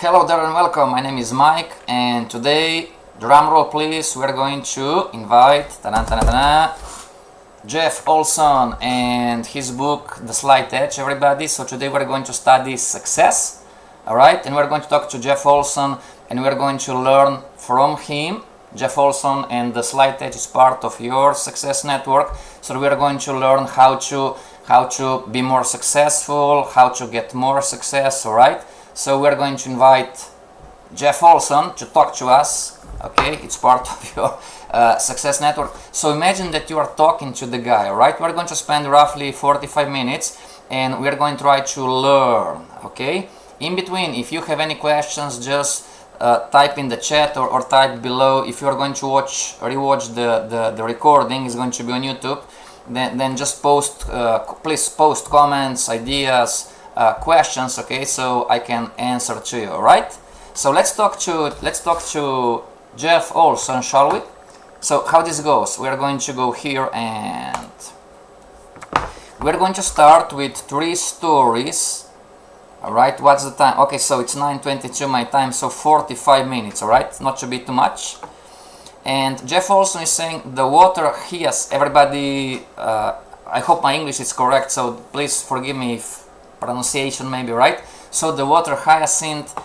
Hello there and welcome. My name is Mike, and today, drum roll please, we are going to invite Jeff Olsen and his book The Slight Edge, everybody. So today we're going to study success, alright? And we're going to talk to Jeff Olsen and we're going to learn from him. Jeff Olsen and The Slight Edge is part of your success network. So we are going to learn how to be more successful, how to get more success, alright? So we're going to invite Jeff Olsen to talk to us, okay? It's part of your success network. So imagine that you are talking to the guy, right? We're going to spend roughly 45 minutes and we're going to try to learn, okay? In between, if you have any questions, just type in the chat or type below. If you're going to rewatch the recording, it's going to be on YouTube, then just please post comments, ideas, questions, okay, so I can answer to you, alright? So let's talk to Jeff Olsen, shall we? So how this goes, we're going to go here and we're going to start with 3 stories. Alright, what's the time? Okay, so it's 9:22 my time, so 45 minutes, alright? Not to be too much. And Jeff Olsen is saying the water hyacinth, everybody, I hope my English is correct, so please forgive me if pronunciation maybe right. So the water hyacinth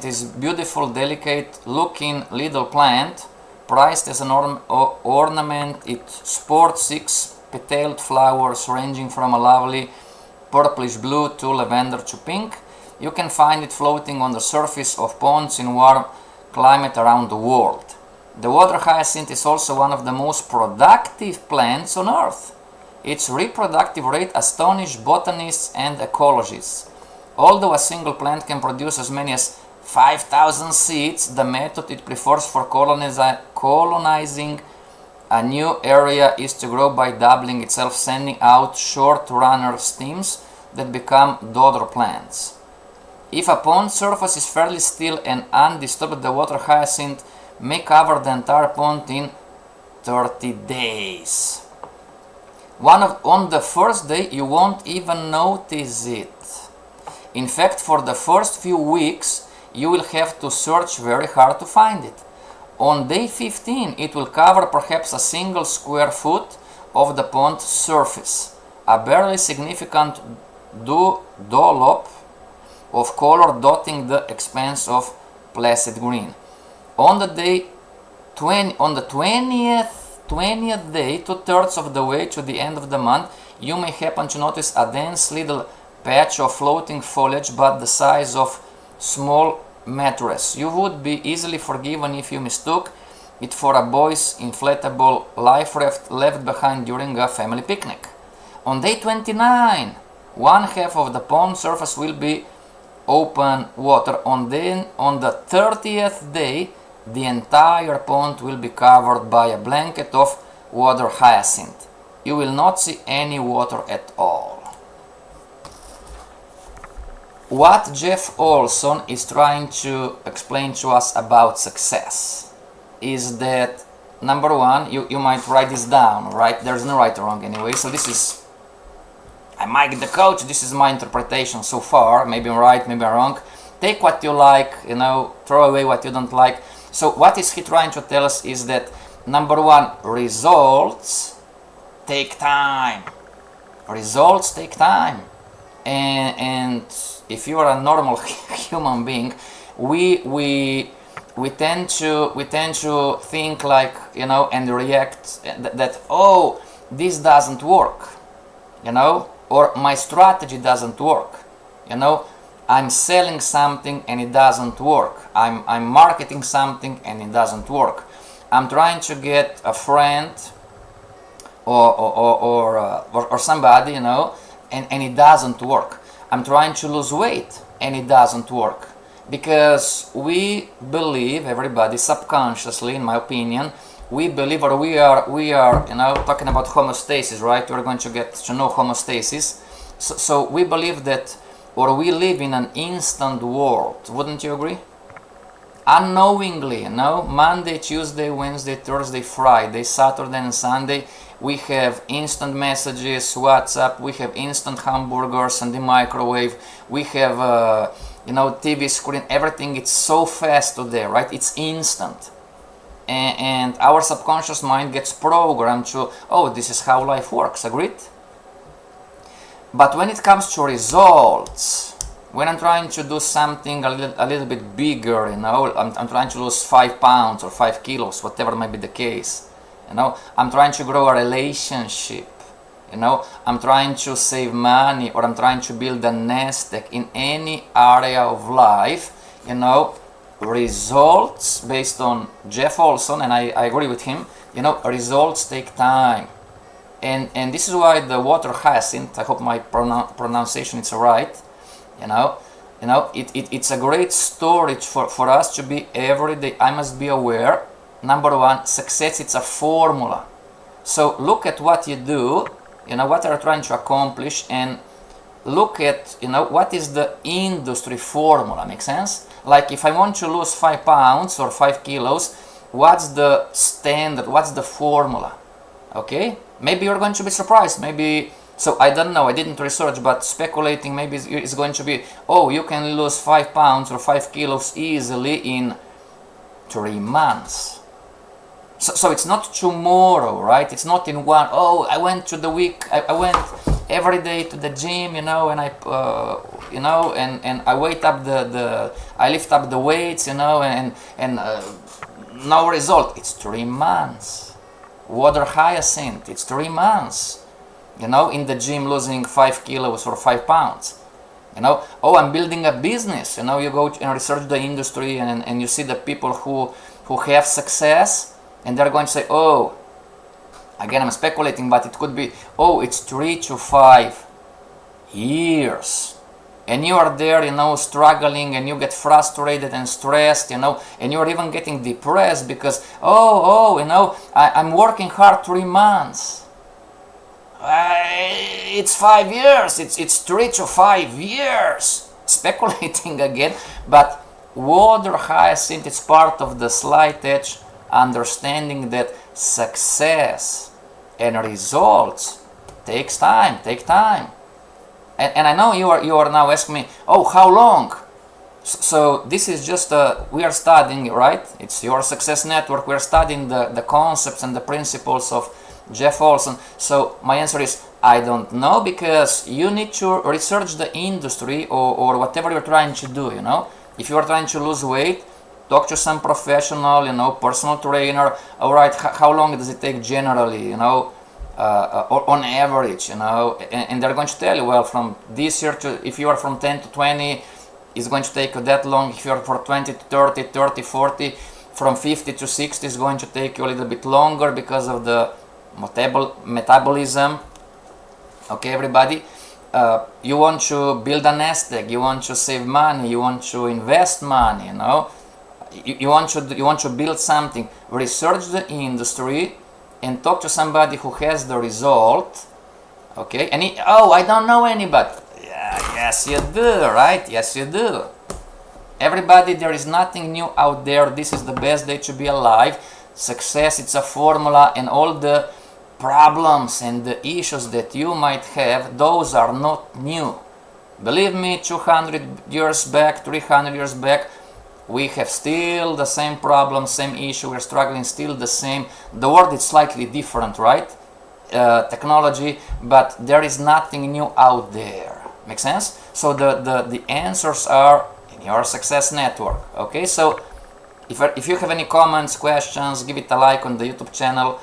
is beautiful, delicate looking little plant, prized as an ornament. It sports 6 petaled flowers ranging from a lovely purplish blue to lavender to pink. You can find it floating on the surface of ponds in warm climate around the world. The water hyacinth is also one of the most productive plants on earth. Its reproductive rate astonishes botanists and ecologists. Although a single plant can produce as many as 5,000 seeds, the method it prefers for colonizing a new area is to grow by doubling itself, sending out short runner stems that become daughter plants. If a pond surface is fairly still and undisturbed, the water hyacinth may cover the entire pond in 30 days. On the first day, you won't even notice it. In fact, for the first few weeks, you will have to search very hard to find it. On day 15, it will cover perhaps a single square foot of the pond surface, a barely significant dollop of color dotting the expanse of placid green. On the 20th day, 2/3 of the way to the end of the month, you may happen to notice a dense little patch of floating foliage but the size of small mattress. You would be easily forgiven if you mistook it for a boy's inflatable life raft left behind during a family picnic. On day 29, 1/2 of the pond surface will be open water. On the 30th day, the entire pond will be covered by a blanket of water hyacinth. You will not see any water at all. What Jeff Olsen is trying to explain to us about success is that, number one, you might write this down, right? There's no right or wrong anyway, so this is, I'm Mike the coach, this is my interpretation so far, maybe I'm right, maybe I'm wrong. Take what you like, throw away what you don't like. So what is he trying to tell us is that, number one, results take time. Results take time. And if you are a normal human being, we tend to think like, and react that oh, this doesn't work, or my strategy doesn't work, I'm selling something and it doesn't work. I'm marketing something and it doesn't work. I'm trying to get a friend or somebody, and it doesn't work. I'm trying to lose weight and it doesn't work. Because we believe, everybody subconsciously, in my opinion, we believe, or we are talking about homeostasis, right? We're going to get to know homeostasis. So we believe that, or we live in an instant world. Wouldn't you agree? Unknowingly, Monday, Tuesday, Wednesday, Thursday, Friday, Saturday and Sunday, we have instant messages, WhatsApp, we have instant hamburgers in the microwave, we have TV screen, everything, it's so fast today, right? It's instant. And our subconscious mind gets programmed to, oh, this is how life works, agreed? But when it comes to results, when I'm trying to do something a little bit bigger, I'm trying to lose 5 pounds or 5 kilos, whatever might be the case, I'm trying to grow a relationship, I'm trying to save money, or I'm trying to build a nest egg in any area of life, results, based on Jeff Olsen, and I agree with him, results take time. And this is why the water hyacinth, I hope my pronunciation is right, it's a great storage for us to be every day. I must be aware, number one, success, it's a formula. So look at what you do, what are you trying to accomplish, and look at, what is the industry formula, make sense? Like if I want to lose 5 pounds or 5 kilos, what's the standard, what's the formula? Okay, maybe you're going to be surprised, maybe, so I don't know, I didn't research, but speculating, maybe it's going to be, oh, you can lose 5 pounds or 5 kilos easily in 3 months. So it's not tomorrow, right? It's not in one, oh, I went to the week, I went every day to the gym, and I, and I weight up I lift up the weights, and no result. It's 3 months. Water hyacinth, it's 3 months, in the gym losing 5 kilos or 5 pounds, oh, I'm building a business, you go and research the industry, and you see the people who have success, and they're going to say, oh, again, I'm speculating, but it could be, oh, it's 3 to 5 years. And you are there, struggling, and you get frustrated and stressed, and you're even getting depressed because, I'm working hard 3 months. It's 5 years, it's 3 to 5 years. Speculating again, but water hyacinth is part of the slight edge, understanding that success and results take time. And I know you are now asking me, oh, how long? So this is just we are studying, right? It's your success network. We are studying the concepts and the principles of Jeff Olsen. So my answer is, I don't know, because you need to research the industry or whatever you're trying to do, If you are trying to lose weight, talk to some professional, personal trainer. All right, how long does it take generally, on average, and they're going to tell you, well, from this year to, if you are from 10 to 20, it's going to take you that long. If you're for 20 to 30, 30, 40, from 50 to 60 is going to take you a little bit longer because of the metabolism. Okay, everybody, you want to build a nest egg, you want to save money, you want to invest money, you want to build something. Research the industry and talk to somebody who has the result, okay? And I don't know anybody. Yeah, yes you do, right? Yes you do. Everybody, there is nothing new out there. This is the best day to be alive. Success, it's a formula, and all the problems and the issues that you might have, those are not new. Believe me, 200 years back, 300 years back, we have still the same problem, same issue, we're struggling still the same. The world is slightly different, right? Technology, but there is nothing new out there. Make sense? So the answers are in your success network. Okay, so if you have any comments, questions, give it a like on the YouTube channel,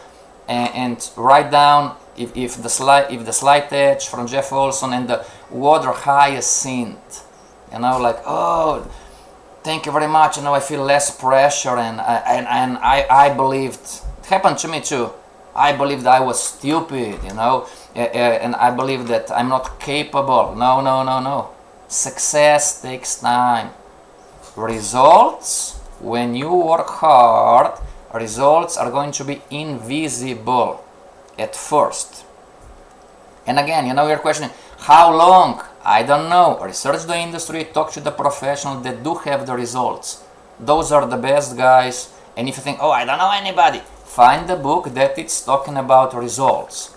and write down if the slight edge from Jeff Olsen and the water hyacinth, like, oh, thank you very much, I feel less pressure, and I believed, it happened to me too, I believed I was stupid, and I believe that I'm not capable. No. Success takes time. Results, when you work hard, results are going to be invisible at first. And again, you're questioning, how long? I don't know. Research the industry, talk to the professionals that do have the results. Those are the best guys. And if you think, oh, I don't know anybody, find the book that it's talking about results.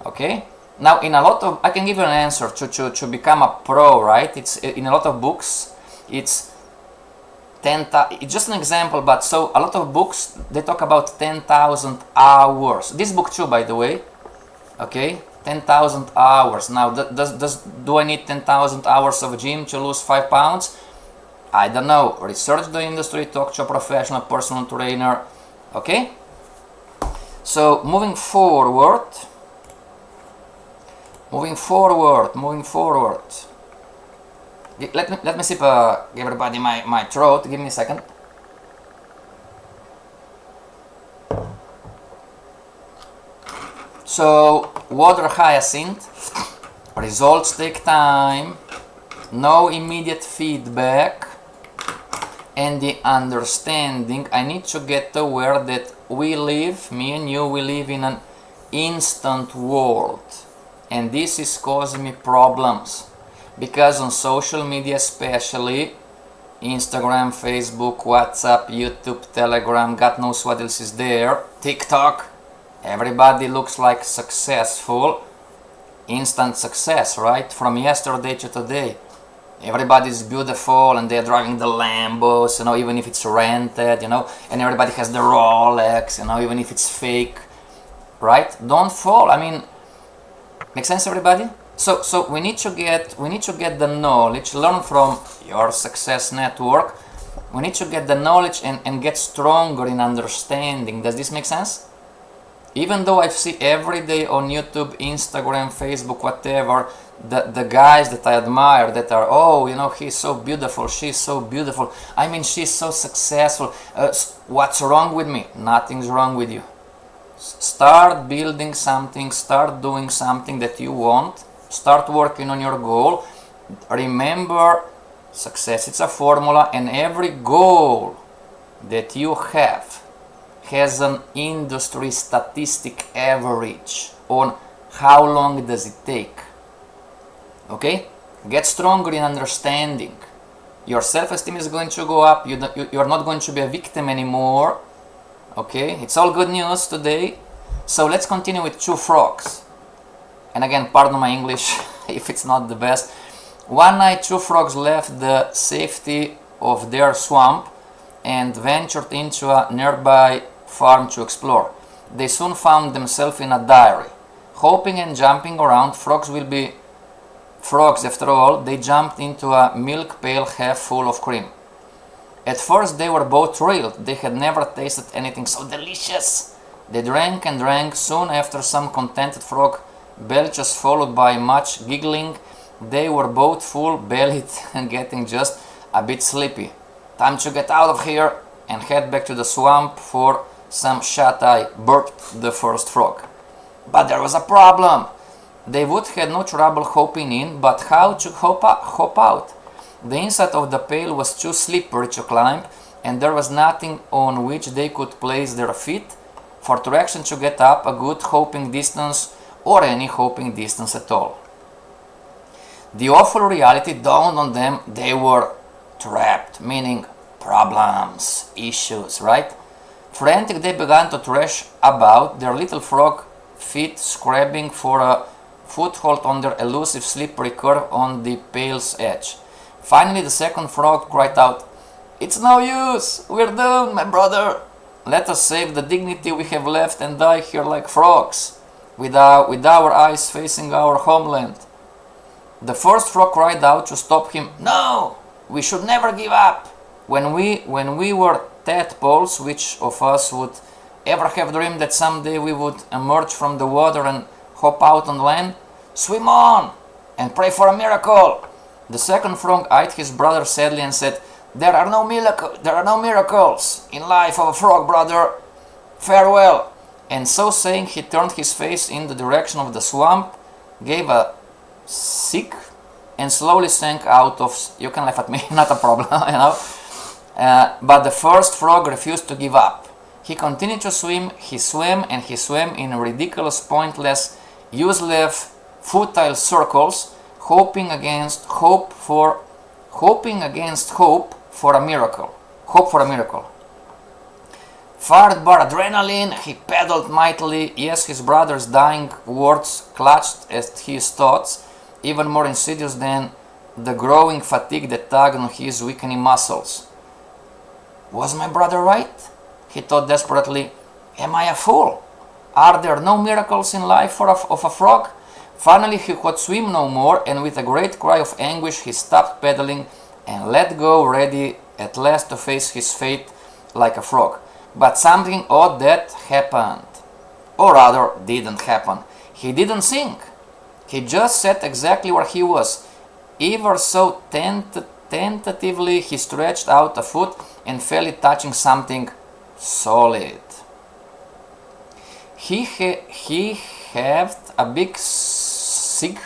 Okay? Now, in a lot of, I can give you an answer to become a pro, right? It's in a lot of books. It's it's just an example, but so a lot of books, they talk about 10,000 hours. This book too, by the way, okay, 10,000 hours. Now, do I need 10,000 hours of gym to lose 5 pounds? I don't know. Research the industry, talk to a professional personal trainer, okay? So, moving forward. Let me sip everybody my throat. Give me a second. So, water hyacinth. Results take time. No immediate feedback. And the understanding. I need to get aware that we live, me and you, we live in an instant world. And this is causing me problems. Because on social media, especially Instagram, Facebook, WhatsApp, YouTube, Telegram, God knows what else is there, TikTok, everybody looks like successful, instant success, right? From yesterday to today, everybody's beautiful and they're driving the Lambos, you know, even if it's rented, you know, and everybody has the Rolex, you know, even if it's fake, right? Don't fall. I mean, make sense, everybody? So we need to get the knowledge, learn from your success network. We need to get the knowledge and get stronger in understanding. Does this make sense? Even though I see every day on YouTube, Instagram, Facebook, whatever, the guys that I admire that are, oh, you know, he's so beautiful, she's so beautiful, I mean, she's so successful, what's wrong with me? Nothing's wrong with you. Start building something, start doing something that you want. Start working on your goal. Remember, success, it's a formula, and every goal that you have has an industry statistic average on how long does it take. Okay? Get stronger in understanding. Your self-esteem is going to go up. You're not going to be a victim anymore. Okay? It's all good news today. So let's continue with 2 frogs. And again, pardon my English if it's not the best. One night, 2 frogs left the safety of their swamp and ventured into a nearby farm to explore. They soon found themselves in a dairy. Hopping and jumping around, frogs will be frogs after all. They jumped into a milk pail half full of cream. At first they were both thrilled. They had never tasted anything so delicious. They drank and drank. Soon after, some contented frog belches followed by much giggling. They were both full-bellied and getting just a bit sleepy. Time to get out of here and head back to the swamp for some shut-eye, burped the first frog. But there was a problem. They would have no trouble hopping in, but how to hop out? The inside of the pail was too slippery to climb, and there was nothing on which they could place their feet for traction to get up a good hopping distance or any hopping distance at all. The awful reality dawned on them. They were trapped, meaning problems, issues, right? Frantic, they began to thrash about, their little frog feet scrabbing for a foothold on their elusive slippery curve on the pail's edge. Finally, the second frog cried out, "It's no use! We're doomed, my brother! Let us save the dignity we have left and die here like frogs, with our eyes facing our homeland." The first frog cried out to stop him, "No! We should never give up! When we were tadpoles, which of us would ever have dreamed that someday we would emerge from the water and hop out on land? Swim on and pray for a miracle!" The second frog eyed his brother sadly and said, There are no miracles in life of a frog, brother. Farewell." And so saying, he turned his face in the direction of the swamp, gave a sick, and slowly sank out of... You can laugh at me, not a problem, you know. But the first frog refused to give up. He continued to swim. He swam and he swam in ridiculous, pointless, useless, futile circles, hoping against hope for a miracle. Hope for a miracle. Fired by adrenaline, he paddled mightily. Yes, his brother's dying words clutched at his thoughts, even more insidious than the growing fatigue that tugged on his weakening muscles. Was my brother right? He thought desperately. Am I a fool? Are there no miracles in life of a frog? Finally he could swim no more, and with a great cry of anguish he stopped pedaling and let go, ready at last to face his fate like a frog. But something odd that happened. Or rather, didn't happen. He didn't sink. He just sat exactly where he was. Ever so tentatively he stretched out a foot and felt it touching something solid. He heaved a big sigh,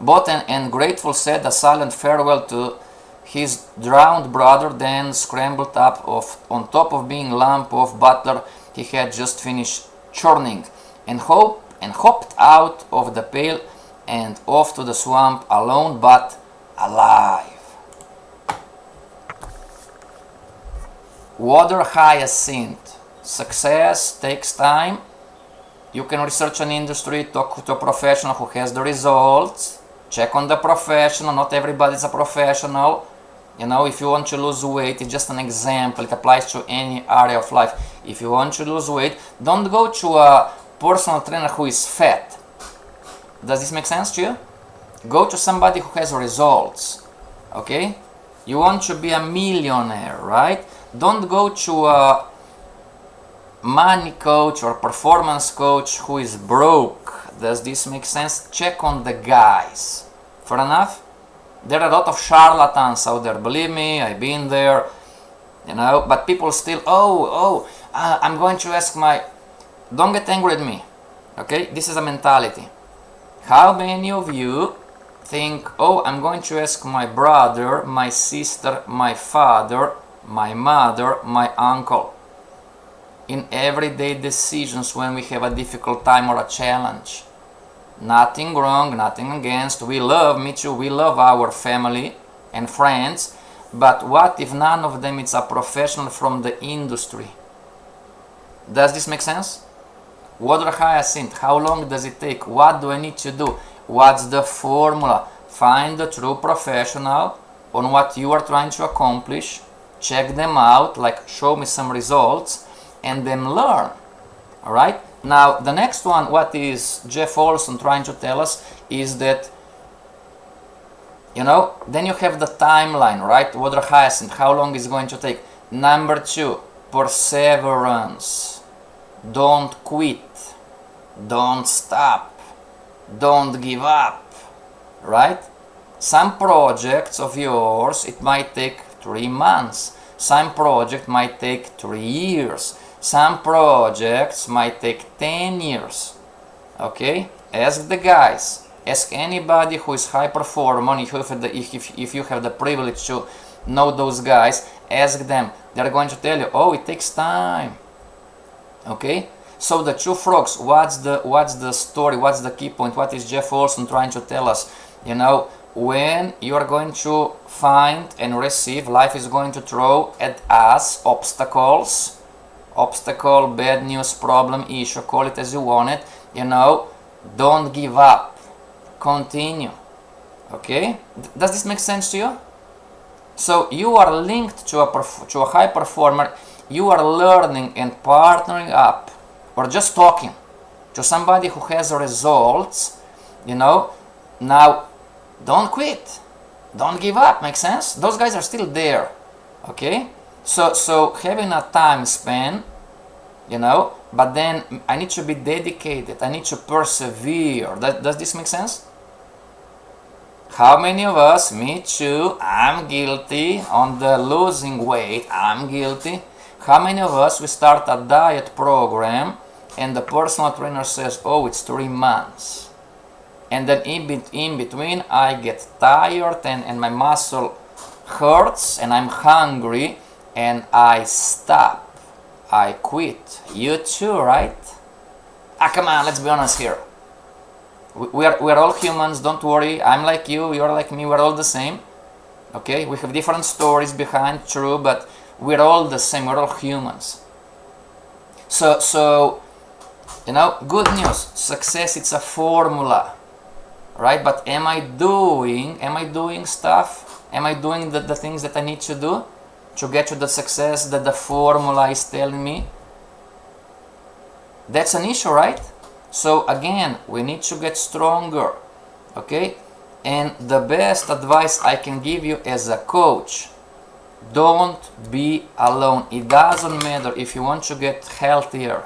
bowed and grateful said a silent farewell to his drowned brother, then scrambled up on top of being lump of butter he had just finished churning, and hopped out of the pail and off to the swamp, alone but alive. Water hyacinth. Success takes time. You can research an industry, talk to a professional who has the results, check on the professional. Not everybody is a professional. You know, if you want to lose weight, it's just an example. It applies to any area of life. If you want to lose weight, don't go to a personal trainer who is fat. Does this make sense to you? Go to somebody who has results. Okay? You want to be a millionaire, right? Don't go to a money coach or performance coach who is broke. Does this make sense? Check on the guys. Fair enough? There are a lot of charlatans out there. Believe me, I've been there. You know, but people still, I'm going to ask my... Don't get angry at me. Okay? This is a mentality. How many of you think, I'm going to ask my brother, my sister, my father, my mother, my uncle in everyday decisions when we have a difficult time or a challenge? Nothing wrong, nothing against. We love, me too, we love our family and friends, but what if none of them is a professional from the industry? Does this make sense? Water hyacinth, how long does it take? What do I need to do? What's the formula? Find the true professional on what you are trying to accomplish, check them out, like show me some results, and then learn. Alright? Now, the next one, what is Jeff Olsen trying to tell us is that, you know, then you have the timeline, right? Water hyacinth, how long is it going to take? Number 2, perseverance. Don't quit. Don't stop. Don't give up. Right? Some projects of yours, it might take 3 months. Some project might take 3 years. Some projects might take 10 years. Okay? Ask the guys. Ask anybody who is high performer. If you have the privilege to know those guys, ask them. They're going to tell you, it takes time. Okay? So the two frogs, what's the story, what's the key point, what is Jeff Olsen trying to tell us? You know, when you are going to find and receive, life is going to throw at us obstacles, obstacle, bad news, problem, issue, call it as you want it, you know, don't give up, continue. Okay? Does this make sense to you? So you are linked to a high performer, you are learning and partnering up, or just talking to somebody who has results, you know. Now, don't quit, don't give up. Make sense? Those guys are still there. Okay? So having a time span, you know, but then I need to be dedicated, I need to persevere. Does this make sense? How many of us, me too, I'm guilty, on the losing weight, I'm guilty. How many of us, we start a diet program and the personal trainer says, it's 3 months. And then in between I get tired and my muscle hurts and I'm hungry and I stop, I quit. You too, right? Come on, let's be honest here. We are all humans, don't worry. I'm like you, you're like me, we're all the same. Okay, we have different stories behind, true, but we're all the same, we're all humans. So you know, good news, success, it's a formula. right? But am I doing stuff? Am I doing the things that I need to do to get to the success that the formula is telling me? That's an issue, right? So again, we need to get stronger, okay? And the best advice I can give you as a coach, don't be alone. It doesn't matter if you want to get healthier,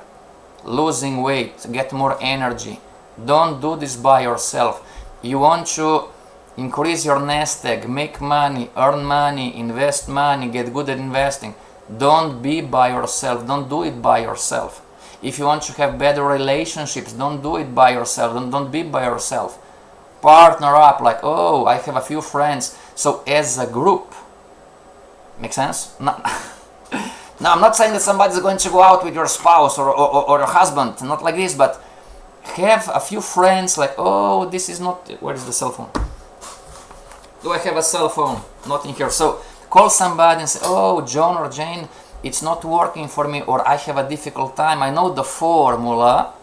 losing weight, get more energy. Don't do this by yourself. You want to increase your nest egg, make money, earn money, invest money, get good at investing. Don't be by yourself. Don't do it by yourself. If you want to have better relationships, don't do it by yourself. Don't be by yourself. Partner up, like, oh, I have a few friends. So as a group, make sense? No, now, I'm not saying that somebody's going to go out with your spouse or your husband, not like this, but have a few friends, like, oh, this is not, where is the cell phone? Do I have a cell phone? Not in here. So call somebody and say, oh, John or Jane, it's not working for me, or I have a difficult time. I know the formula,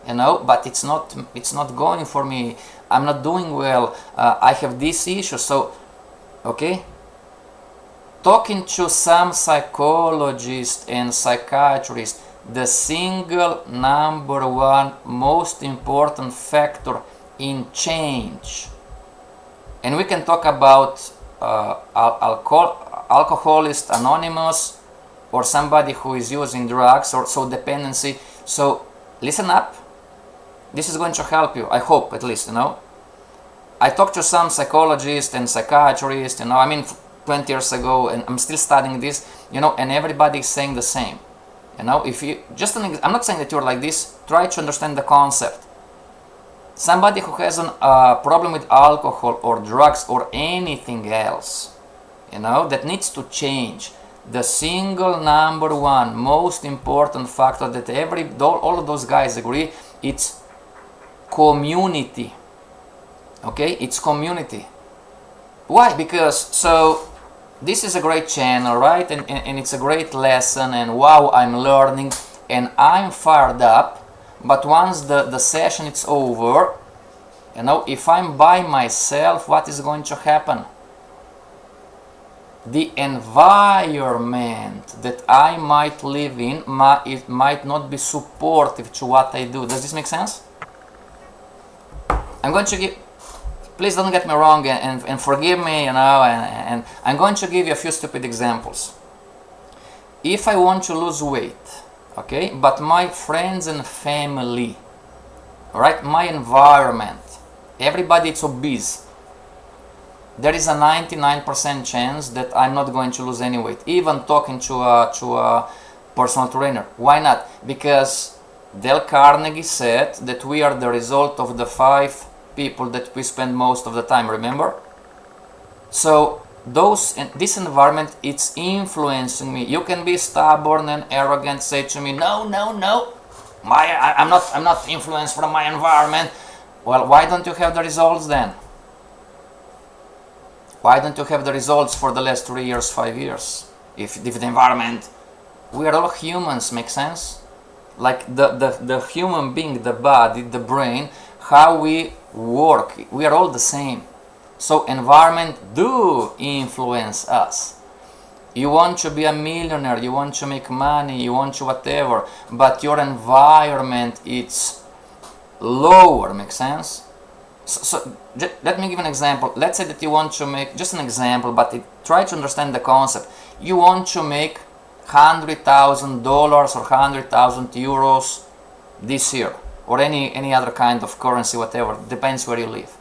but it's not going for me. I'm not doing well. I have this issue. So, okay, talking to some psychologist and psychiatrist, the single number one most important factor in change. And we can talk about Alcoholics Anonymous, or somebody who is using drugs, or so dependency. So listen up. This is going to help you, I hope, at least, I talked to some psychologists and psychiatrists, 20 years ago, and I'm still studying this, and everybody is saying the same. If you I'm not saying that you're like this. Try to understand the concept. Somebody who has a problem with alcohol or drugs or anything else, that needs to change. The single number one most important factor that all of those guys agree, it's community. Okay, it's community. Why? Because this is a great channel, right? And it's a great lesson, and wow, I'm learning and I'm fired up. But once the session is over, if I'm by myself, what is going to happen? The environment that I might live in, it might not be supportive to what I do. Does this make sense? I'm going to give, please don't get me wrong and forgive me, and I'm going to give you a few stupid examples. If I want to lose weight, okay, but my friends and family, right, my environment, everybody is obese, there is a 99% chance that I'm not going to lose any weight, even talking to a personal trainer. Why not? Because Dale Carnegie said that we are the result of the 5 people that we spend most of the time, remember? So this environment, it's influencing me. You can be stubborn and arrogant, say to me, no, I'm not influenced from my environment. Well, why don't you have the results then? Why don't you have the results for the last 3 years, 5 years? If the environment, we are all humans, make sense? Like the human being, the body, the brain, how we work, we are all the same. So environment do influence us. You want to be a millionaire, you want to make money, you want to whatever, but your environment, it's lower, make sense? So let me give an example. Let's say that you want to make, just an example, but try to understand the concept. You want to make $100,000 or 100,000 euros this year, or any other kind of currency, whatever, depends where you live,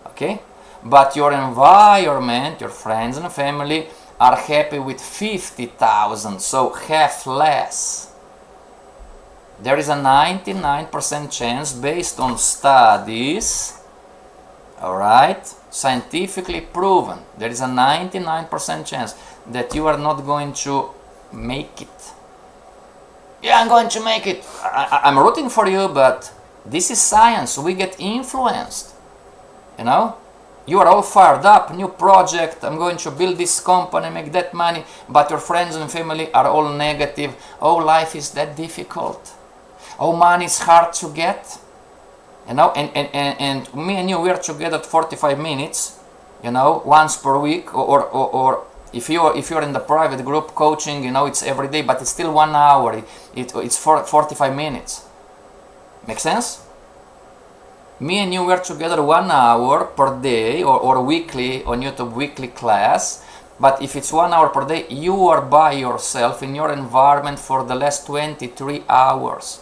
okay? But your environment, your friends and family are happy with 50,000, so half less. There is a 99% chance, based on studies, alright, scientifically proven, there is a 99% chance that you are not going to make it. Yeah, I'm going to make it. I'm rooting for you, but this is science. We get influenced. You are all fired up, new project, I'm going to build this company, make that money, but your friends and family are all negative. Oh, life is that difficult. Oh, money is hard to get. You know, and me and you, we are together 45 minutes, you know, once per week, or if you're in the private group coaching, you know, it's every day, but it's still 1 hour. It's 45 minutes. Make sense? Me and you, we're together 1 hour per day, or weekly on YouTube, weekly class. But if it's 1 hour per day, you are by yourself in your environment for the last 23 hours.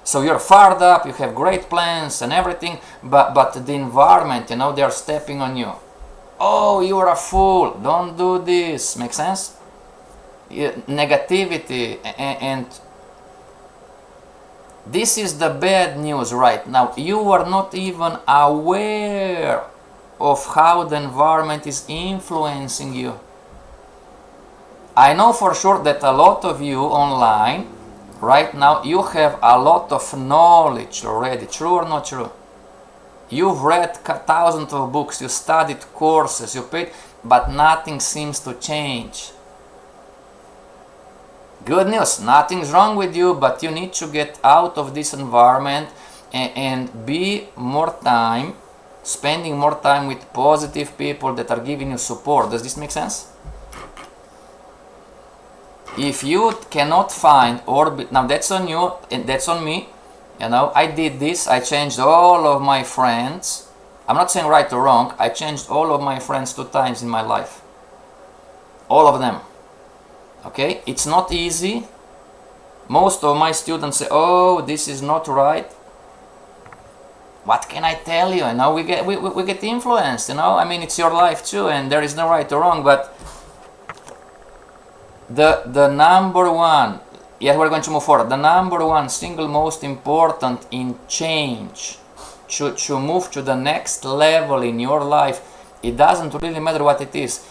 So you're fired up, you have great plans and everything, but the environment, you know, they are stepping on you. Oh, you're a fool, don't do this. Make sense? Negativity, and this is the bad news right now. You are not even aware of how the environment is influencing you. I know for sure that a lot of you online right now, you have a lot of knowledge already. True or not true? You've read thousands of books, you studied courses, you paid, but nothing seems to change. Good news, nothing's wrong with you, but you need to get out of this environment and be more time, spending more time with positive people that are giving you support. Does this make sense? If you cannot find, now that's on you and that's on me, you know, I did this, I changed all of my friends. I'm not saying right or wrong, I changed all of my friends 2 times in my life. All of them. Okay, it's not easy. Most of my students say, oh, this is not right. What can I tell you? You know, we get influenced, you know, I mean, it's your life too, and there is no right or wrong, but the number one, yes, we're going to move forward. The number one single most important in change, to move to the next level in your life, it doesn't really matter what it is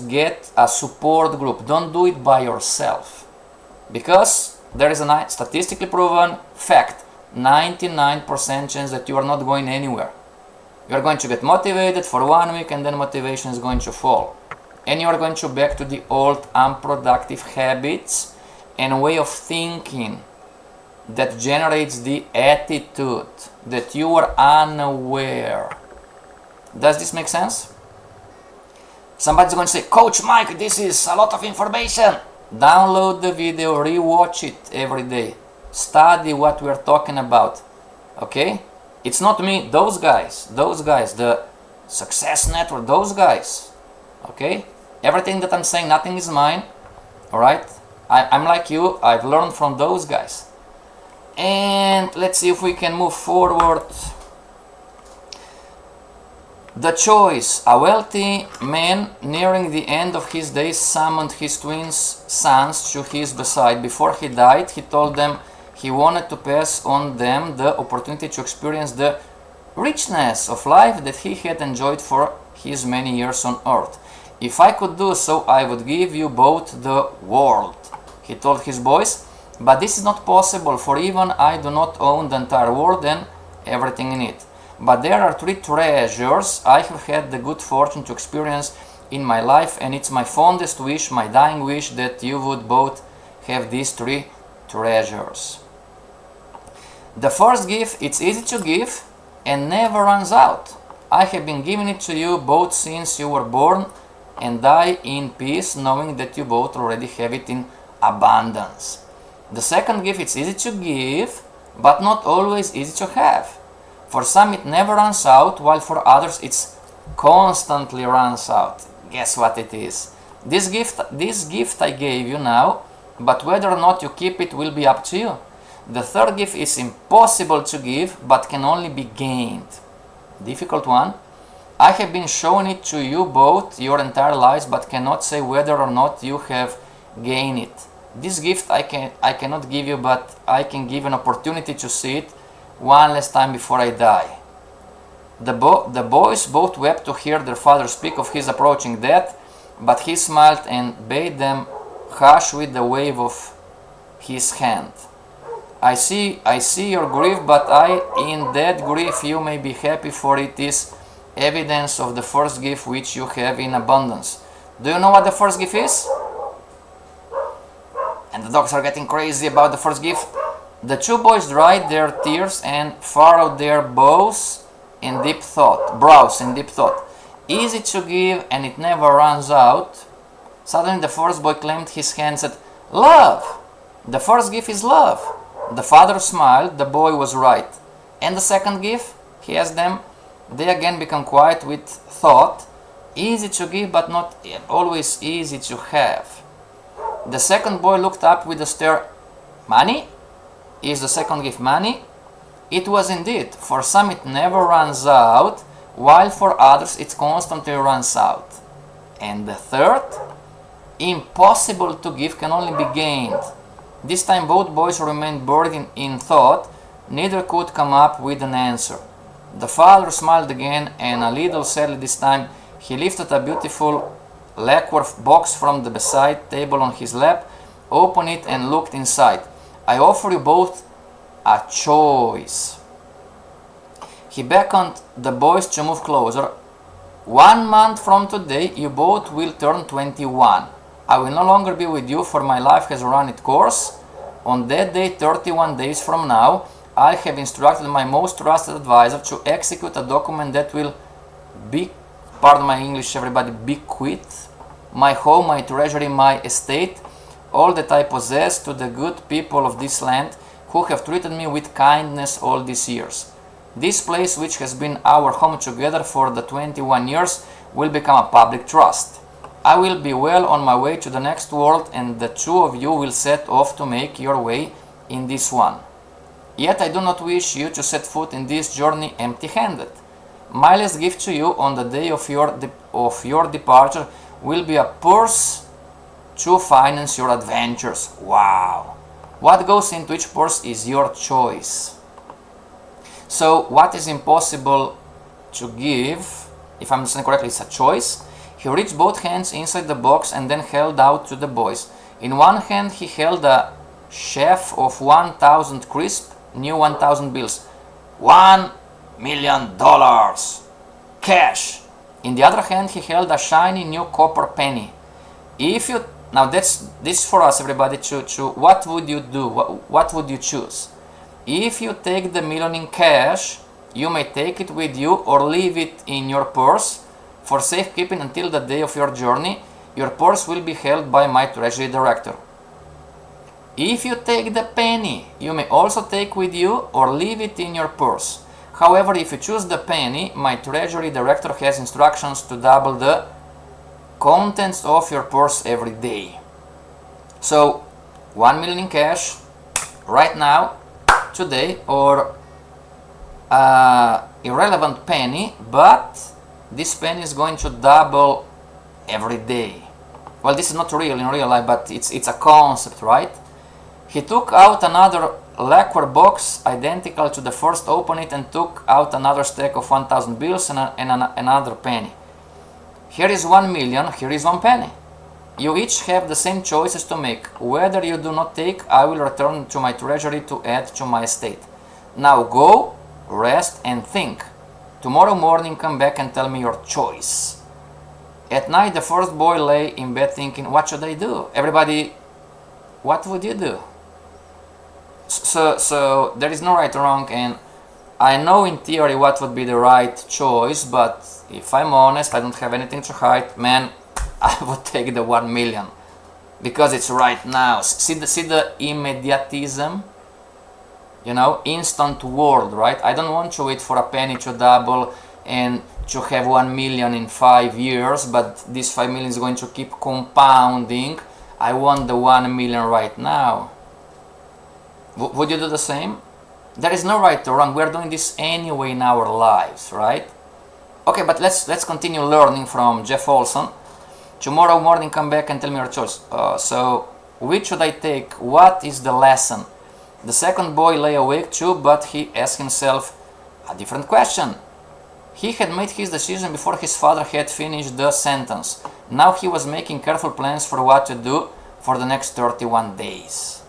get a support group. Don't do it by yourself, because there is a statistically proven fact, 99% chance that you are not going anywhere. You are going to get motivated for 1 week, and then motivation is going to fall. And you are going to back to the old unproductive habits and way of thinking that generates the attitude that you are unaware. Does this make sense? Somebody's going to say, Coach Mike, this is a lot of information. Download the video, rewatch it every day. Study what we're talking about. Okay? It's not me, those guys, the Success Network, those guys. Okay? Everything that I'm saying, nothing is mine. Alright? I'm like you, I've learned from those guys. And let's see if we can move forward. The choice. A wealthy man nearing the end of his days summoned his twin sons to his bedside. Before he died, he told them he wanted to pass on them the opportunity to experience the richness of life that he had enjoyed for his many years on earth. If I could do so, I would give you both the world, he told his boys. But this is not possible, for even I do not own the entire world and everything in it. But there are 3 treasures I have had the good fortune to experience in my life, and it's my fondest wish, my dying wish, that you would both have these 3 treasures. The first gift, it's easy to give and never runs out. I have been giving it to you both since you were born, and die in peace, knowing that you both already have it in abundance. The second gift, it's easy to give, but not always easy to have. For some it never runs out, while for others it's constantly runs out. Guess what it is? This gift I gave you now, but whether or not you keep it will be up to you. The third gift is impossible to give, but can only be gained. Difficult one. I have been showing it to you both your entire lives, but cannot say whether or not you have gained it. This gift I cannot give you, but I can give an opportunity to see it one last time before I die. The boys both wept to hear their father speak of his approaching death, but he smiled and bade them hush with the wave of his hand. I see your grief, but in that grief you may be happy, for it is evidence of the first gift which you have in abundance. Do you know what the first gift is? And the dogs are getting crazy about the first gift. The two boys dried their tears and furrowed their brows in deep thought. Easy to give and it never runs out. Suddenly the first boy clamped his hand and said, "Love! The first gift is love." The father smiled, the boy was right. "And the second gift?" he asked them. They again became quiet with thought. Easy to give but not always easy to have. The second boy looked up with a stare. "Money? Is the second gift money?" It was indeed. For some it never runs out, while for others it constantly runs out. And the third? Impossible to give can only be gained. This time both boys remained buried in thought. Neither could come up with an answer. The father smiled again, and a little sadly this time he lifted a beautiful lacquer box from the beside table on his lap, opened it and looked inside. "I offer you both a choice." He beckoned the boys to move closer. "1 month from today you both will turn 21. I will no longer be with you, for my life has run its course. On that day, 31 days from now, I have instructed my most trusted advisor to execute a document that will pardon my English everybody, bequeath my home, my treasury, my estate, all that I possess to the good people of this land who have treated me with kindness all these years. This place, which has been our home together for the 21 years, will become a public trust. I will be well on my way to the next world, and the two of you will set off to make your way in this one. Yet I do not wish you to set foot in this journey empty-handed. My last gift to you on the day of your departure will be a purse to finance your adventures." Wow! What goes into each purse is your choice. So what is impossible to give, if I'm understanding correctly, it's a choice. He reached both hands inside the box and then held out to the boys. In one hand he held a sheaf of 1,000 crisp, new 1,000 bills. $1 million! Cash! In the other hand he held a shiny new copper penny. Now this for us, everybody, to what would you do? What would you choose? If you take the million in cash, you may take it with you or leave it in your purse for safekeeping until the day of your journey. Your purse will be held by my treasury director. If you take the penny, you may also take with you or leave it in your purse. However, if you choose the penny, my treasury director has instructions to double the contents of your purse every day. So 1 million in cash right now, today, or irrelevant penny, but this penny is going to double every day. Well, this is not real in real life, but it's a concept, right? He took out another lacquer box identical to the first, opened it and took out another stack of 1,000 bills and another penny. Here is 1 million, here is 1 penny. You each have the same choices to make. Whether you do not take, I will return to my treasury to add to my estate. Now go, rest and think. Tomorrow morning come back and tell me your choice. At night the first boy lay in bed thinking, what should I do? Everybody, what would you do? So there is no right or wrong, and I know in theory what would be the right choice, but if I'm honest, I don't have anything to hide, man, I would take the 1 million because it's right now. See the immediatism, you know, instant world, right? I don't want to wait for a penny to double and to have 1 million in 5 years, but this 5 million is going to keep compounding. I want the 1 million right now. Would you do the same? There is no right or wrong. We are doing this anyway in our lives, right? Okay, but let's continue learning from Jeff Olsen. Tomorrow morning come back and tell me your choice. So which should I take? What is the lesson? The second boy lay awake too, but he asked himself a different question. He had made his decision before his father had finished the sentence. Now he was making careful plans for what to do for the next 31 days.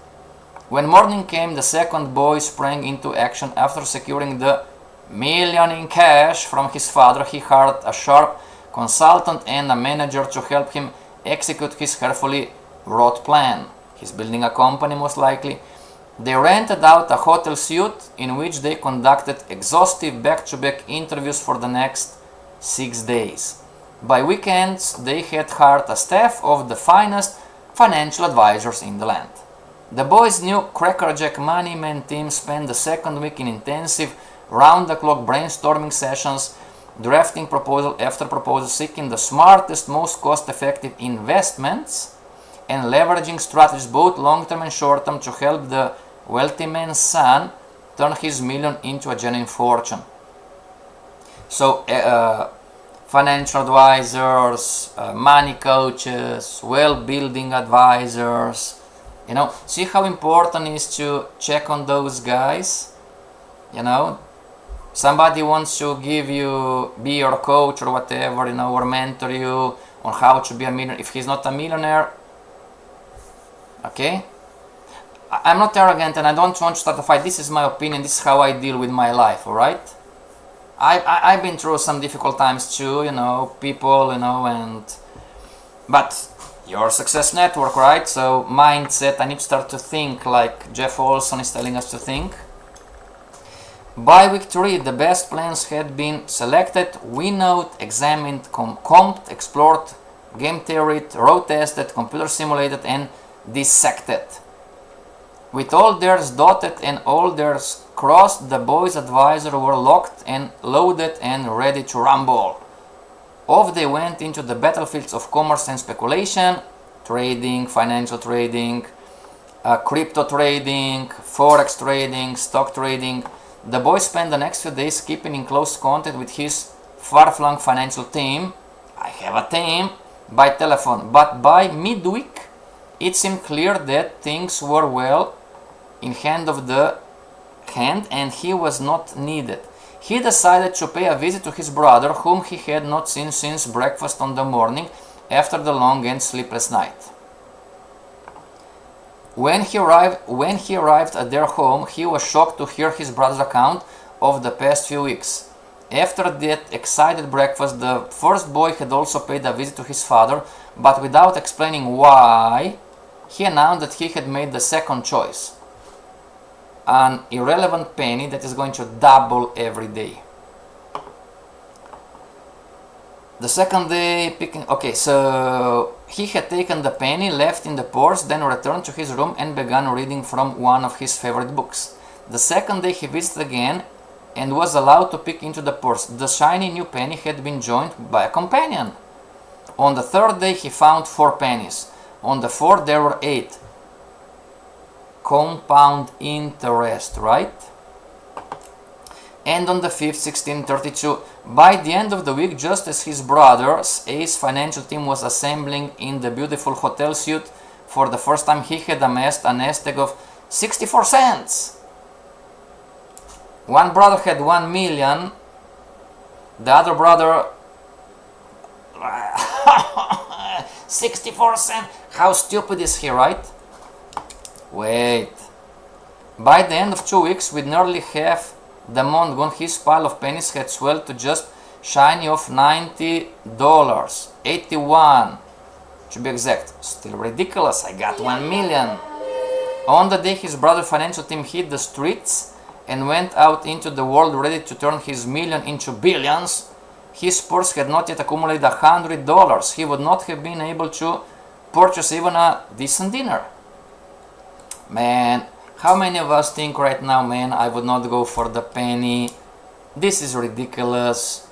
When morning came, the second boy sprang into action. After securing the million in cash from his father, he hired a sharp consultant and a manager to help him execute his carefully wrought plan. He's building a company, most likely. They rented out a hotel suite in which they conducted exhaustive back-to-back interviews for the next 6 days. By weekends, they had hired a staff of the finest financial advisors in the land. The boys' new crackerjack money man team spent the second week in intensive, round-the-clock brainstorming sessions, drafting proposal after proposal, seeking the smartest, most cost-effective investments, and leveraging strategies both long-term and short-term to help the wealthy man's son turn his million into a genuine fortune. So, financial advisors, money coaches, well-building advisors, see how important it is to check on those guys. Somebody wants to be your coach or whatever, or mentor you on how to be a millionaire. If he's not a millionaire, okay? I'm not arrogant and I don't want to start a fight. This is my opinion. This is how I deal with my life, alright? I've been through some difficult times too, people, but your success network, right? So mindset, I need to start to think like Jeff Olsen is telling us to think. By week 3, the best plans had been selected, winnowed, examined, comped, explored, game theoried, road tested, computer simulated, and dissected. With all theirs dotted and all theirs crossed, the boys' advisors were locked and loaded and ready to rumble. Off they went into the battlefields of commerce and speculation, trading, financial trading, crypto trading, forex trading, stock trading. The boy spent the next few days keeping in close contact with his far-flung financial team. I have a team by telephone, but by midweek, it seemed clear that things were well in hand and he was not needed. He decided to pay a visit to his brother, whom he had not seen since breakfast on the morning after the long and sleepless night. When he arrived at their home, he was shocked to hear his brother's account of the past few weeks. After that excited breakfast, the first boy had also paid a visit to his father, but without explaining why, he announced that he had made the second choice. An irrelevant penny that is going to double every day. The second day, so he had taken the penny, left in the purse, then returned to his room and began reading from one of his favorite books. The second day he visited again and was allowed to pick into the purse. The shiny new penny had been joined by a companion. On the third day he found 4 pennies. On the fourth there were 8. Compound interest, right? And on the 5th, 1632. By the end of the week, just as his brother's ace financial team was assembling in the beautiful hotel suite for the first time, he had amassed a nest egg of 64 cents. One brother had 1 million, the other brother 64 cents. How stupid is he, right? Wait. By the end of 2 weeks, with nearly half the amount gone, his pile of pennies had swelled to just shiny of $90. 81 to be exact. Still ridiculous. I got 1 million. On the day his brother's financial team hit the streets and went out into the world ready to turn his million into billions, his purse had not yet accumulated $100. He would not have been able to purchase even a decent dinner. Man, how many of us think right now, man, I would not go for the penny? This is ridiculous.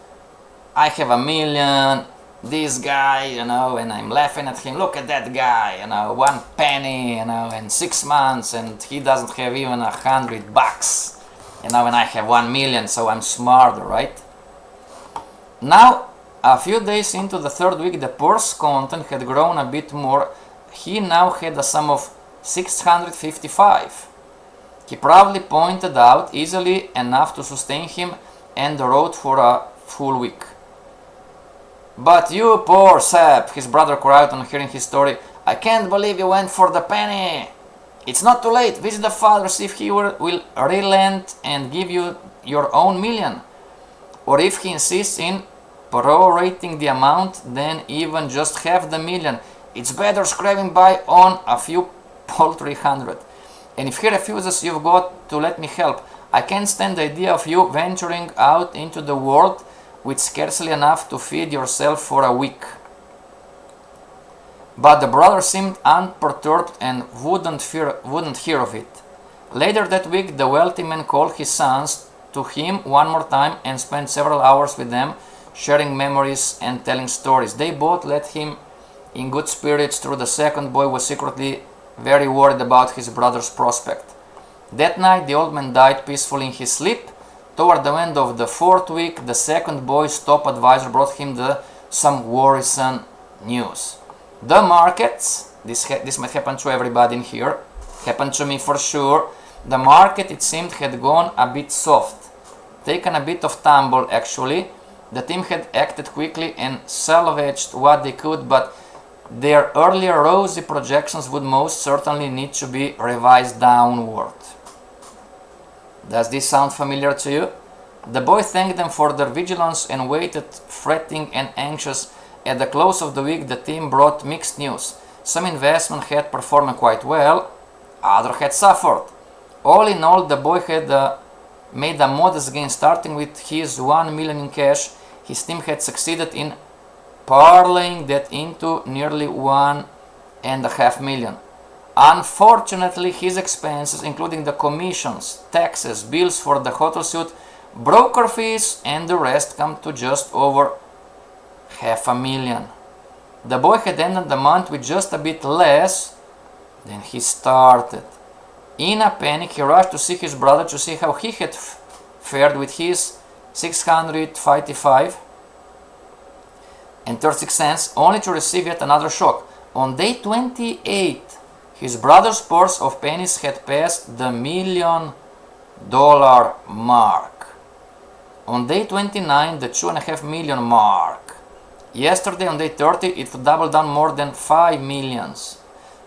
I have 1 million. This guy, and I'm laughing at him. Look at that guy, 1 penny, in 6 months, and he doesn't have even $100. And I have 1 million, so I'm smarter, right? Now, a few days into the third week, the purse content had grown a bit more. He now had a sum of 655. He proudly pointed out, easily enough to sustain him and the road for a full week. But you poor sap, his brother cried on hearing his story. I can't believe you went for the penny. It's not too late. Visit the father, see if he will relent and give you your own million. Or if he insists in prorating the amount, then even just half the million. It's better scraping by on a few paltry hundred. And if he refuses, you've got to let me help. I can't stand the idea of you venturing out into the world with scarcely enough to feed yourself for a week. But the brother seemed unperturbed and wouldn't hear of it. Later that week, the wealthy man called his sons to him one more time and spent several hours with them, sharing memories and telling stories. They both led him in good spirits through. The second boy was secretly very worried about his brother's prospect. That night, the old man died peacefully in his sleep. Toward the end of the fourth week, the second boy's top advisor brought him some worrisome news. The markets, this might happen to everybody in here, happened to me for sure. The market, it seemed, had gone a bit soft, taken a bit of tumble actually. The team had acted quickly and salvaged what they could, but their earlier rosy projections would most certainly need to be revised downward. Does this sound familiar to you? The boy thanked them for their vigilance and waited, fretting and anxious. At the close of the week, the team brought mixed news. Some investment had performed quite well, others had suffered. All in all, the boy had made a modest gain. Starting with his 1 million in cash, his team had succeeded in parlaying that into nearly 1.5 million. Unfortunately, his expenses, including the commissions, taxes, bills for the hotel suite, broker fees, and the rest, come to just over $500,000. The boy had ended the month with just a bit less than he started. In a panic, he rushed to see his brother to see how he had fared with his $655.36, only to receive yet another shock. On day 28, his brother's purse of pennies had passed the $1 million mark. On day 29, the $2.5 million mark. Yesterday, on day 30, it would double down more than 5 millions.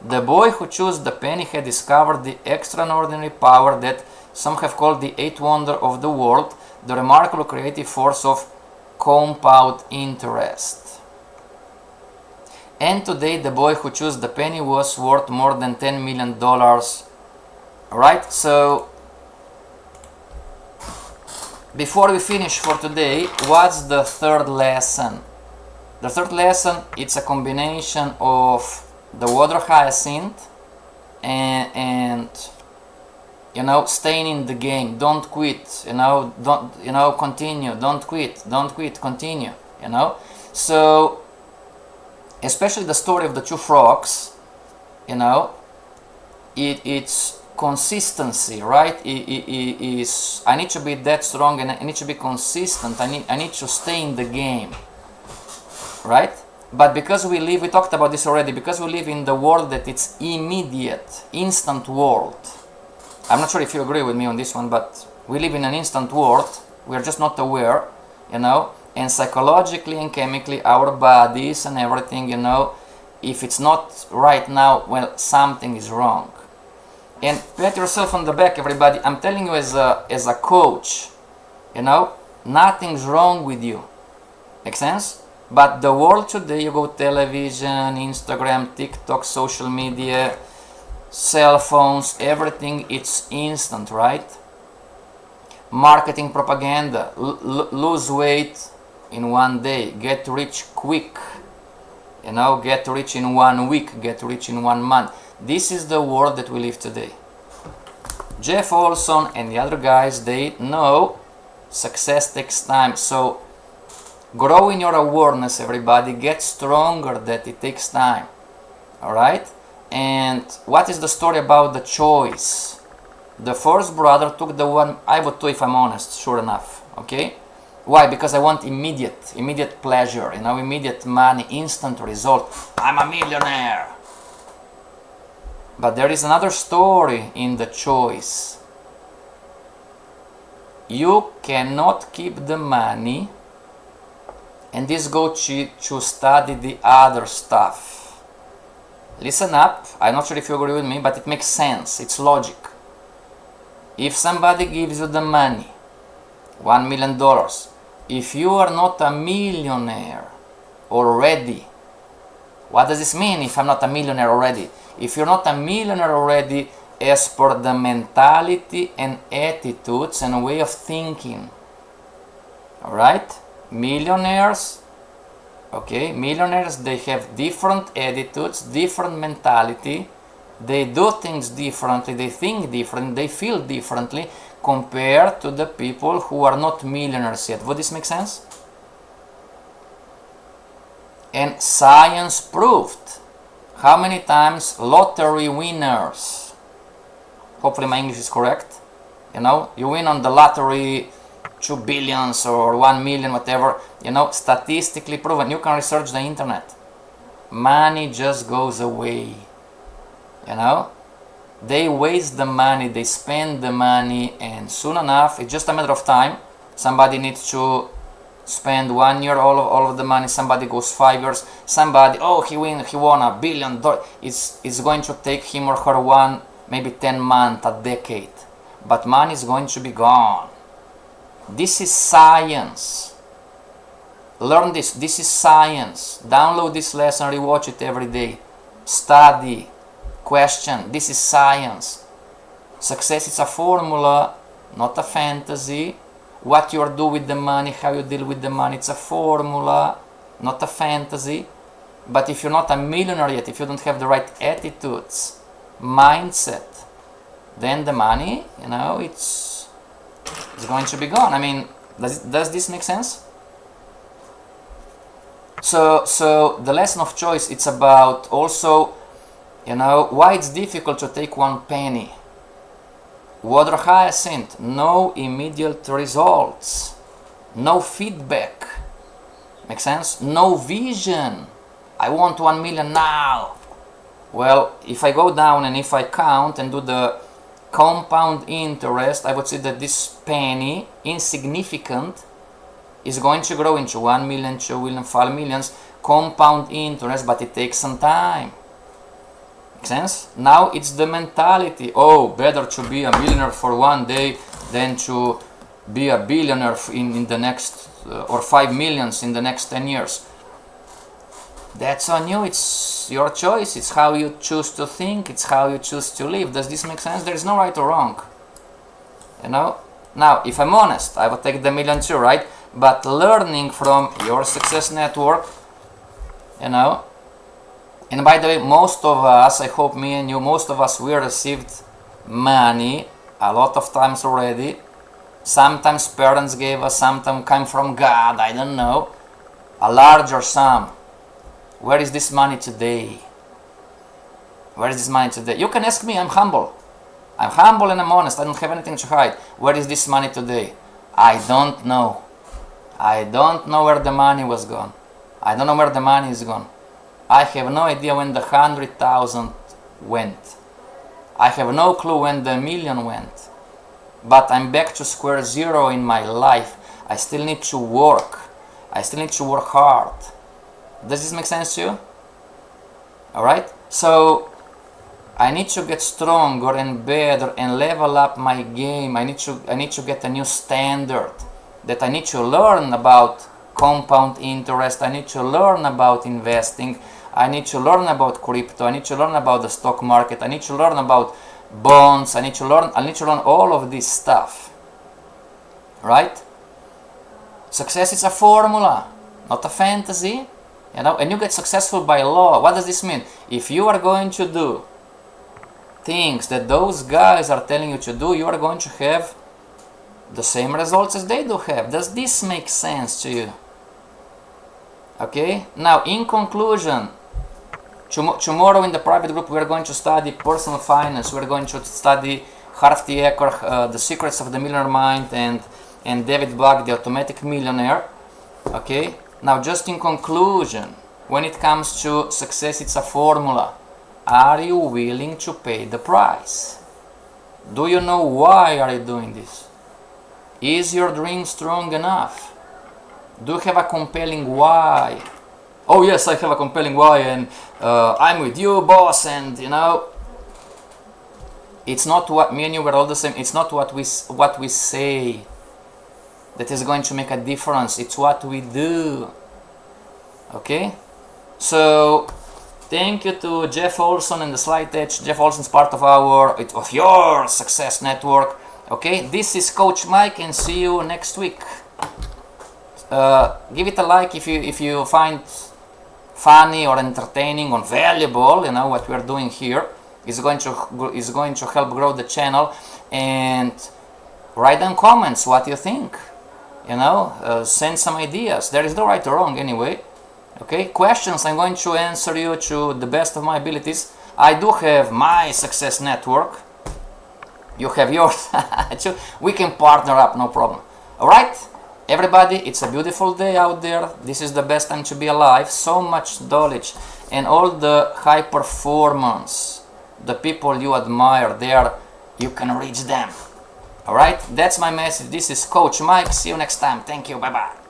The boy who chose the penny had discovered the extraordinary power that some have called the eighth wonder of the world, the remarkable creative force of compound interest. And today, the boy who chose the penny was worth more than $10 million. Right? So, before we finish for today, what's the third lesson? The third lesson, it's a combination of the water hyacinth and staying in the game. Don't quit. Continue. Don't quit. Don't quit. Continue. So, especially the story of the two frogs. It's consistency, right? I need to be that strong and I need to be consistent. I need to stay in the game, right? But because we talked about this already, because we live in the world that it's immediate, instant world. I'm not sure if you agree with me on this one, but we live in an instant world. We're just not aware, and psychologically and chemically, our bodies and everything, if it's not right now, well, something is wrong. And pat yourself on the back, everybody. I'm telling you as a coach, nothing's wrong with you. Make sense? But the world today, you go television, Instagram, TikTok, social media, cell phones, everything, it's instant, right? Marketing propaganda, lose weight in one day, get rich quick, get rich in 1 week, get rich in 1 month. This is the world that we live today. Jeff Olsen and the other guys, they know success takes time. So grow in your awareness, everybody. Get stronger, that it takes time. Alright? And what is the story about the choice? The first brother took the one I would do if I'm honest, sure enough. Okay? Why? Because I want immediate pleasure, immediate money, instant result. I'm a millionaire. But there is another story in the choice. You cannot keep the money and this go to study the other stuff. Listen up, I'm not sure if you agree with me, but it makes sense, it's logic. If somebody gives you the money, $1 million, if you are not a millionaire already, what does this mean if I'm not a millionaire already? If you're not a millionaire already, as per the mentality and attitudes and way of thinking. Alright? Millionaires, okay, millionaires, they have different attitudes, different mentality, they do things differently, they think differently, they feel differently compared to the people who are not millionaires yet. Would this make sense? And science proved how many times lottery winners, hopefully my English is correct, you know, you win on the lottery 2 billions or 1 million, whatever, you know, statistically proven, you can research the internet, money just goes away, you know, they waste the money, they spend the money, and soon enough, it's just a matter of time, somebody needs to spend 1 year all of the money, somebody goes 5 years, somebody, oh, he won $1 billion, it's going to take him or her maybe 10 months, a decade, but money is going to be gone. This is science. Learn this. This is science. Download this lesson, rewatch it every day. Study, question. This is science. Success is a formula, not a fantasy. What you do with the money, how you deal with the money, it's a formula, not a fantasy. But if you're not a millionaire yet, if you don't have the right attitudes, mindset, then the money, you know, it's going to be gone. I mean, does this make sense? So the lesson of choice, it's about also, you know, why it's difficult to take 1 penny. Water hyacinth, no immediate results, no feedback. Make sense? No vision. I want 1 million now. Well, if I go down and if I count and do the compound interest, I would say that this penny, insignificant, is going to grow into 1 million, 2 million, 5 millions, compound interest, but it takes some time. Make sense? Now it's the mentality, oh, better to be a millionaire for 1 day than to be a billionaire in the next, or 5 millions in the next 10 years. That's on you, it's your choice, it's how you choose to think, it's how you choose to live. Does this make sense? There is no right or wrong, you know? Now, if I'm honest, I would take the million too, right? But learning from your success network, you know, and by the way, most of us, I hope me and you, most of us, we received money a lot of times already. Sometimes parents gave us, sometimes came from God, I don't know, a larger sum. Where is this money today? Where is this money today? You can ask me, I'm humble. I'm humble and I'm honest, I don't have anything to hide. Where is this money today? I don't know. I don't know where the money was gone. I don't know where the money is gone. I have no idea when the 100,000 went. I have no clue when the million went. But I'm back to square zero in my life. I still need to work. I still need to work hard. Does this make sense to you? Alright? So I need to get stronger and better and level up my game. I need to get a new standard. That I need to learn about compound interest. I need to learn about investing. I need to learn about crypto. I need to learn about the stock market. I need to learn about bonds. I need to learn all of this stuff. Right? Success is a formula, not a fantasy. You know, and you get successful by law. What does this mean? If you are going to do things that those guys are telling you to do, you are going to have the same results as they do have. Does this make sense to you? Okay? Now, in conclusion, tomorrow in the private group we are going to study personal finance. We are going to study Harv T. Eker, The Secrets of the Millionaire Mind, and David Black, The Automatic Millionaire. Okay? Now, just in conclusion, when it comes to success, it's a formula. Are you willing to pay the price? Do you know why are you doing this? Is your dream strong enough? Do you have a compelling why? Oh yes, I have a compelling why, and I'm with you, boss, and you know, it's not what me and you were all the same. It's not what we say that is going to make a difference. It's what we do. Okay? So Thank you to Jeff Olsen and the Slight Edge. Jeff Olsen's part of your success network. Okay, this is Coach Mike, and see you next week. Give it a like if you find funny or entertaining or valuable. You know what we are doing here is going to help grow the channel. And write down comments what you think. You know, send some ideas. There is no right or wrong anyway. Okay, questions, I'm going to answer you to the best of my abilities. I do have my success network. You have yours. We can partner up, no problem. Alright, everybody, it's a beautiful day out there. This is the best time to be alive. So much knowledge and all the high performance, the people you admire there, you can reach them. Alright, that's my message. This is Coach Mike. See you next time. Thank you. Bye bye.